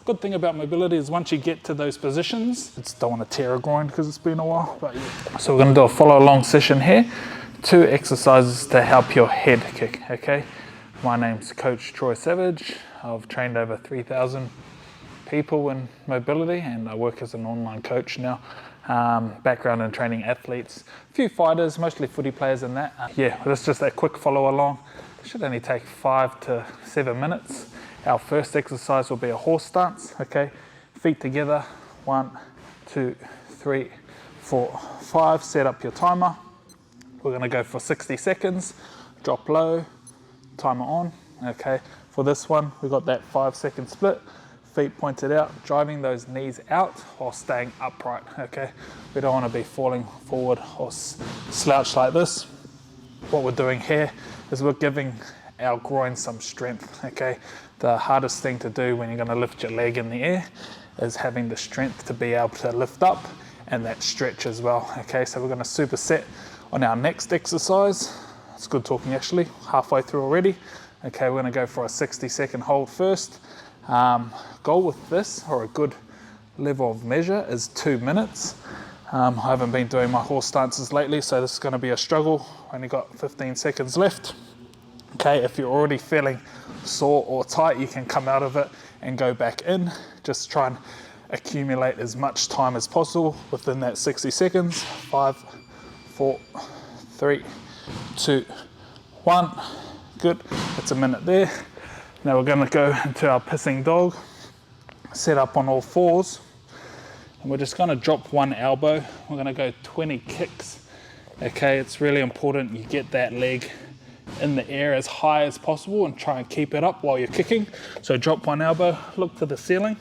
Good thing about mobility is once you get to those positions, don't want to tear a groin because it's been a while. But yeah. So we're going to do a follow along session here. 2 exercises to help your head kick, okay? My name's Coach Troy Savage. I've trained over 3,000 people in mobility and I work as an online coach now. Background in training athletes, a few fighters, mostly footy players and that. Yeah, that's just that quick follow along. It should only take 5 to 7 minutes. Our first exercise will be a horse stance, okay? Feet together, 1, 2, 3, 4, 5. Set up your timer. We're gonna go for 60 seconds. Drop low, timer on, okay? For this one, we got that 5-second split. Feet pointed out, driving those knees out while staying upright, okay? We don't wanna be falling forward or slouched like this. What we're doing here is we're giving our groin some strength, okay? The hardest thing to do when you're gonna lift your leg in the air is having the strength to be able to lift up and that stretch as well, okay? So we're gonna superset on our next exercise. It's good talking actually, halfway through already. Okay, we're gonna go for a 60-second hold first. Goal with this, or a good level of measure, is 2 minutes. I haven't been doing my horse stances lately, so this is gonna be a struggle. Only got 15 seconds left. Okay, if you're already feeling sore or tight, you can come out of it and go back in. Just try and accumulate as much time as possible within that 60 seconds. 5, 4, 3, 2, 1. Good, that's a minute there. Now we're gonna go into our pissing dog. Set up on all fours. And we're just gonna drop one elbow. We're gonna go 20 kicks. Okay, it's really important you get that leg in the air as high as possible and try and keep it up while you're kicking. So drop one elbow, look to the ceiling.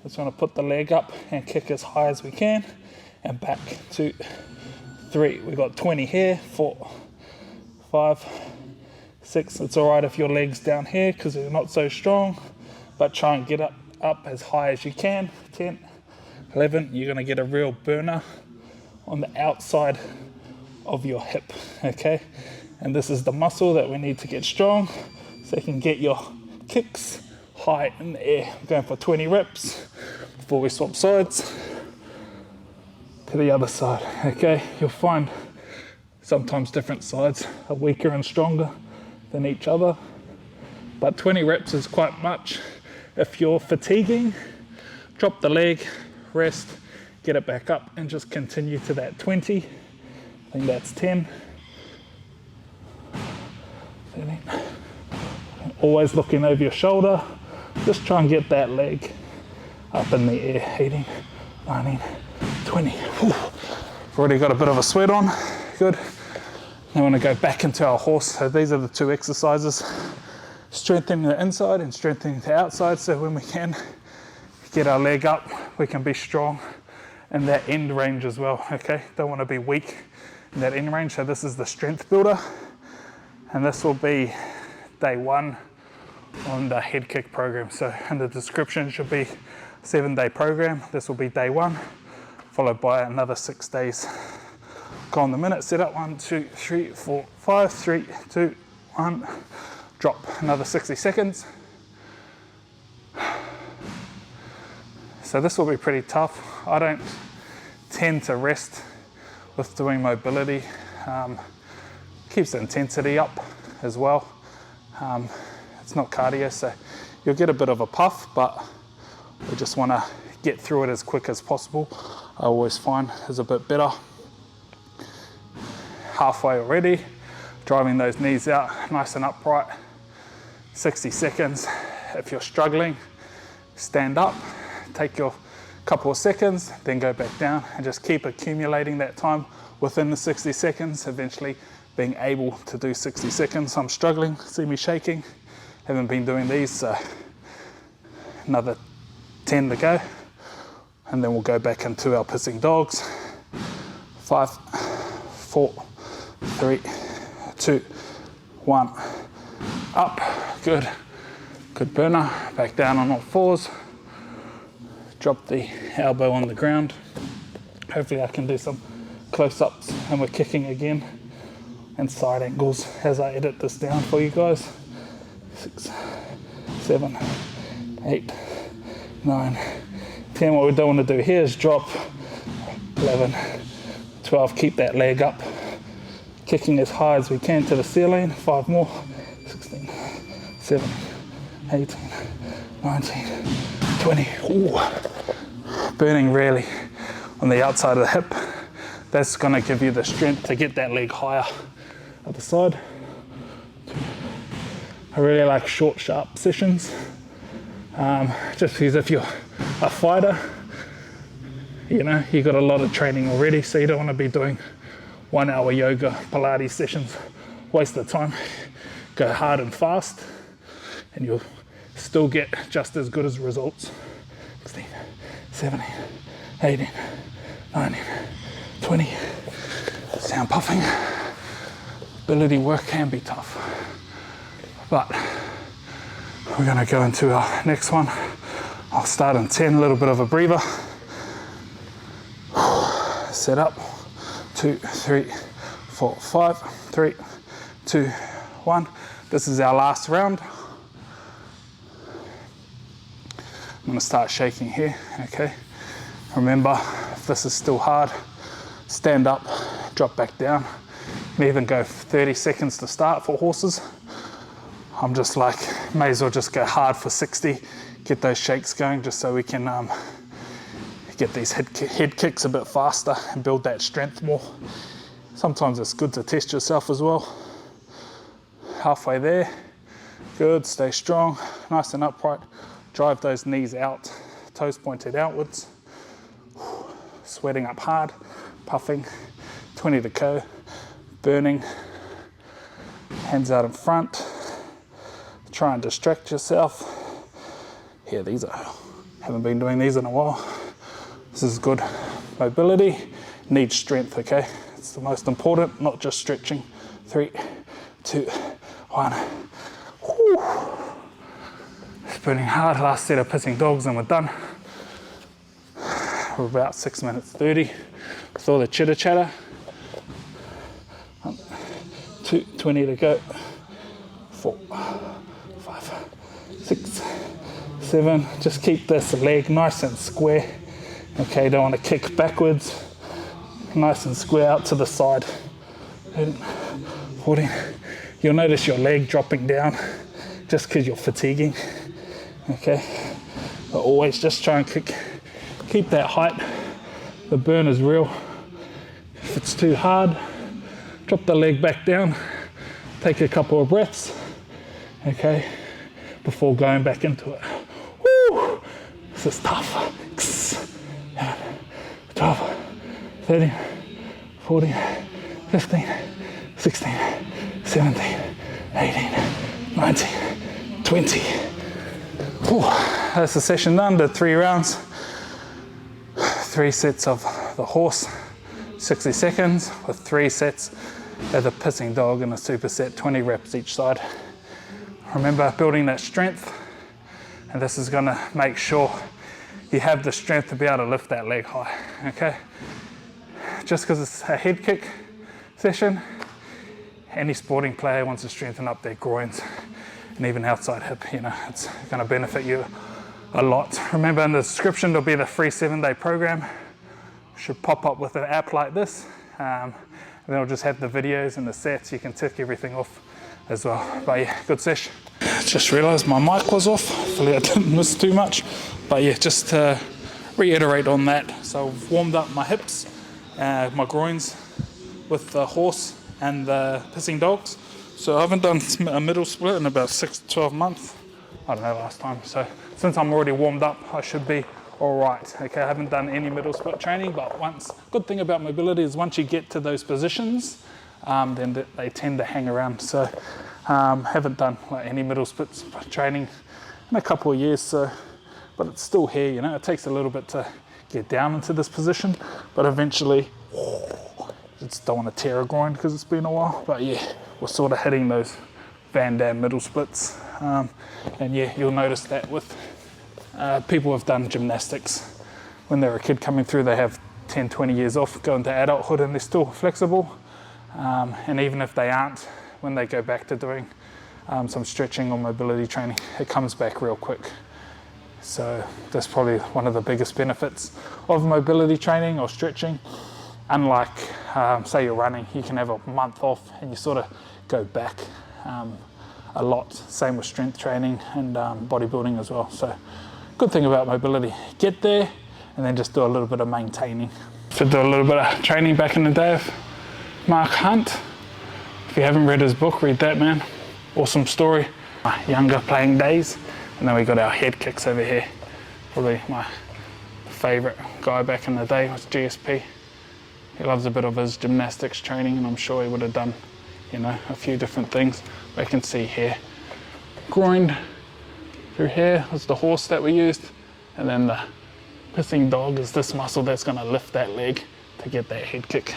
Just want to put the leg up and kick as high as we can. And back, 2, 3. We've got 20 here, 4, 5, 6. It's all right if your leg's down here because they're not so strong, but try and get up as high as you can. 10, 11. You're going to get a real burner on the outside of your hip, okay? And this is the muscle that we need to get strong so you can get your kicks high in the air. We're going for 20 reps before we swap sides to the other side, okay? You'll find sometimes different sides are weaker and stronger than each other, but 20 reps is quite much. If you're fatiguing, drop the leg, rest, get it back up and just continue to that 20. I think that's 10. 13. Always looking over your shoulder. Just try and get that leg up in the air. 18, 19, 20. Whew. We've already got a bit of a sweat on. Good. Now we're going to go back into our horse. So these are the 2 exercises. Strengthening the inside and strengthening the outside. So when we can get our leg up, we can be strong in that end range as well. Okay, don't want to be weak in that end range. So this is the strength builder. And this will be day 1 on the head kick program. So in the description should be 7-day program. This will be day 1, followed by another 6 days. Go on the minute, set up 1, 2, 3, 4, 5, 3, 2, 1. Drop another 60 seconds. So this will be pretty tough. I don't tend to rest with doing mobility. Keeps the intensity up as well. It's not cardio, so you'll get a bit of a puff, but we just want to get through it as quick as possible. I always find is a bit better. Halfway already, driving those knees out nice and upright. 60 seconds. If you're struggling, stand up, take your couple of seconds, then go back down and just keep accumulating that time within the 60 seconds, eventually being able to do 60 seconds. I'm struggling, see me shaking. Haven't been doing these, so another 10 to go. And then we'll go back into our pissing dogs. 5, 4, 3, 2, 1. Up, good. Good burner, back down on all fours. Drop the elbow on the ground. Hopefully I can do some close-ups and we're kicking again. And side angles as I edit this down for you guys. 6, 7, 8, 9, 10. What we don't want to do here is drop. 11, 12, keep that leg up. Kicking as high as we can to the ceiling. 5 more. 16, 17, 18, 19, 20. Ooh. Burning really on the outside of the hip. That's going to give you the strength to get that leg higher. Other side. I really like short, sharp sessions. Just because if you're a fighter, you know, you got a lot of training already, so you don't want to be doing 1 hour yoga, Pilates sessions, waste of time. Go hard and fast, and you'll still get just as good as results. 16, 17, 18, 19, 20. Sound puffing. Ability work can be tough, but we're going to go into our next one. I'll start in 10, a little bit of a breather. Set up. 2, 3, 4, 5, 3, 2, 1. This is our last round. I'm going to start shaking here, okay? Remember, if this is still hard, stand up, drop back down. You can even go 30 seconds to start for horses. I'm just like, may as well just go hard for 60, get those shakes going just so we can get these head kicks a bit faster and build that strength more. Sometimes it's good to test yourself as well. Halfway there, good, stay strong, nice and upright. Drive those knees out, toes pointed outwards. Sweating up hard, puffing, 20 to go, burning. Hands out in front. Try and distract yourself. Yeah, haven't been doing these in a while. This is good mobility, needs strength, okay? It's the most important, not just stretching. 3, 2, 1. Whew. It's burning hard. Last set of pissing dogs and we're done. We're about 6 minutes 30 with all the chitter chatter. 1, 2, 20 to go. 4, 5, 6, 7. Just keep this leg nice and square. Okay, don't want to kick backwards. Nice and square out to the side. 13, 14. You'll notice your leg dropping down just because you're fatiguing. Okay, but always just try and keep that height. The burn is real. If it's too hard, drop the leg back down. Take a couple of breaths. Okay, before going back into it. Woo! This is tough. 12, 13, 14, 15, 16, 17, 18, 19, 20. Whew. That's the session done. Did 3 rounds. 3 sets of the horse, 60 seconds with 3 sets of the pissing dog and a superset, 20 reps each side. Remember, building that strength, and this is going to make sure you have the strength to be able to lift that leg high, okay? Just because it's a head kick session, any sporting player wants to strengthen up their groins and even outside hip, you know, it's going to benefit you a lot. Remember, in the description there'll be the free 7-day program. Should pop up with an app like this, and then it'll just have the videos and the sets. You can tick everything off as well. But yeah, good session. Just realized my mic was off. Hopefully I didn't miss too much. But yeah, just to reiterate on that. So I've warmed up my hips, my groins with the horse and the pissing dogs. So I haven't done a middle split in about 6 to 12 months. I don't know, last time. So since I'm already warmed up, I should be all right. Okay, I haven't done any middle split training, but good thing about mobility is once you get to those positions, then they tend to hang around. So haven't done like any middle splits training in a couple of years. So, but it's still here, you know. It takes a little bit to get down into this position, but eventually, just don't want to tear a groin because it's been a while. But yeah, we're sort of hitting those Van Damme middle splits, and yeah, you'll notice that with people who have done gymnastics. When they're a kid coming through, they have 10, 20 years off, go into adulthood, and they're still flexible. And even if they aren't, when they go back to doing some stretching or mobility training, it comes back real quick. So that's probably one of the biggest benefits of mobility training or stretching. Unlike, say you're running, you can have a month off and you sort of go back a lot. Same with strength training and bodybuilding as well. So good thing about mobility, get there and then just do a little bit of maintaining. So do a little bit of training back in the day of Mark Hunt. If you haven't read his book, read that, man. Awesome story. My younger playing days. And then we got our head kicks over here. Probably my favorite guy back in the day was GSP. He loves a bit of his gymnastics training, and I'm sure he would have done, you know, a few different things. We can see here, groin through here was the horse that we used, and then the pissing dog is this muscle that's going to lift that leg to get that head kick.